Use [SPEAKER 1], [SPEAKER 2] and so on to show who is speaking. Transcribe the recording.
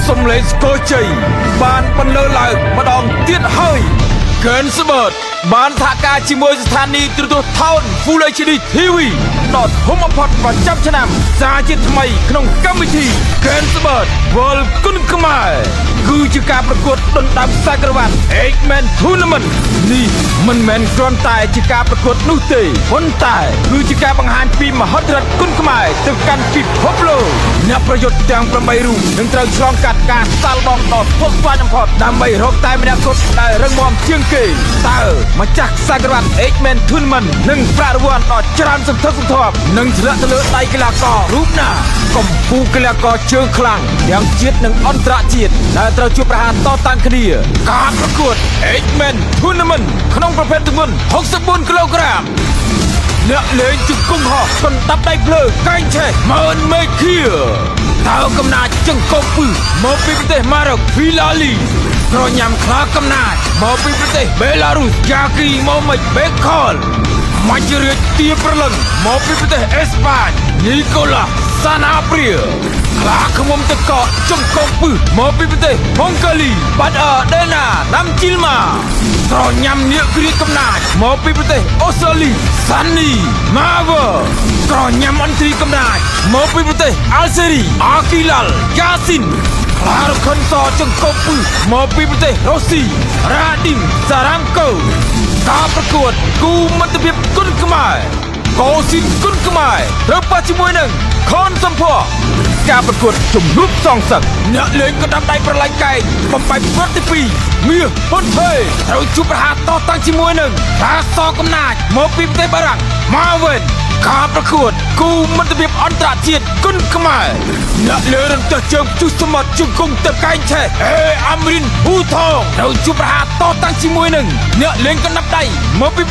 [SPEAKER 1] សំឡេងស្គរជ័យបានបន្លឺឡើងម្ដងទៀតហើយកើនស្បឺតបានសហការជាមួយស្ថានីយ៍ទូរទស្សន៍ថោន Full HD TV ដ៏ធំបំផុតប្រចាំឆ្នាំសារជាថ្មីក្នុងកម្មវិធីកើនស្បឺត World គុណខ្មែរគឺជាការប្រកួតដណ្ដើមខ្សែក្រវ៉ាត់ X-Men Tournament នេះមិនមែនគ្រាន់តែជាការប្រកួតនោះទេប៉ុន្តែគឺជាការបង្ហាញពីមហិទ្ធិឫទ្ធិគុណខ្មែរទៅកាន់ពិភពលោកអ្នកប្រយុទ្ធទាំង8រូបនឹងត្រូវឆ្លងកាត់ការសាឡបងដ៏ស្មុគស្មាញបំផុតដើម្បីរកតែម្នាក់គត់ដែលរឹងមាំជាងគេតើម្ចាស់ខ្សែក្រវ៉ាត់ X-Men Tournament នឹងប្រាក់រង្វាន់ដ៏ច្រើនសន្ធឹកសន្ធាប់នឹងធ្លាក់ទៅលើដៃកីឡាកររូបណាកំពូលកីឡាករជើងខ្លាំងទាំងជាតិនិងអន្តរជាតិដែលត្រូវជួបប្រហារតតាំងគ្នាការប្រកួត X-Men Tournament ក្នុងប្រភេទទម្ងន់64គីឡូក្រាមអ្នកលេងជង្គង់ហោះកណ្ដាប់ដៃភ្លើកែងឆេះម៉ឺនមេឃាតើកំណាចជង្គង់ពឹសមកពីប្រទេសម៉ារ៉ុកហ្វីឡាលីក្រញ៉ាំខ្លាកំណាចមកពីប្រទេសបេឡារុសយ៉ាគីម៉ូមិចបេខលមជ្ឈរាជទាប្រលឹងមកពីប្រទេសអេស្ប៉ាញនីកូឡាសាណាព្រាខ្លាឃ្មុំទឹកកកជង្គង់ពឹសមកពីប្រទេសហុងកាលីបាត់ដេណាណាំជីលម៉ាក្រញ៉ាំនាគគ្រាកំណាចមកពីប្រទេសអូស្ត្រាលីសាន់នីម៉ាវើក្រញ៉ាំអន្ត្រីកំណាចមកពីប្រទេសអាល់សេរីអាគីឡាល់យ៉ាស៊ីនខ្លារខិនសជង្គង់ពឹសមកពីប្រទេសរុស្ស៊ីរ៉ាឌីមសារ៉ាំកូការប្រកួតគូមិត្តភាពគុណខ្មែរកោស៊ីនគុណខ្មែរត្រូវប៉ះជាមួយនឹងខនសំភ័រការប្រកួតជំនួបសងសឹកអ្នកលេងកណ្ដាប់ដៃប្រឡាយកែងបំបែកប្រតិពីមាសហ៊ុនថេត្រូវជួបប្រហារតតាំងជាមួយនឹងខាសកំណាចមកពីប្រទេសបារាំងម៉ាវិនការប្រកួតគូមិត្តភាពអន្តរជាតិគុណខ្មែរអ្នកលេងរំទះជើងជុះសមុទ្រជង្គង់ទៅកែងឆេះអាមរិនហ៊ូថងត្រូវជួបប្រហារតតាំងជាមួយនឹងអ្នកលេងកណ្ដាប់ដៃមកពី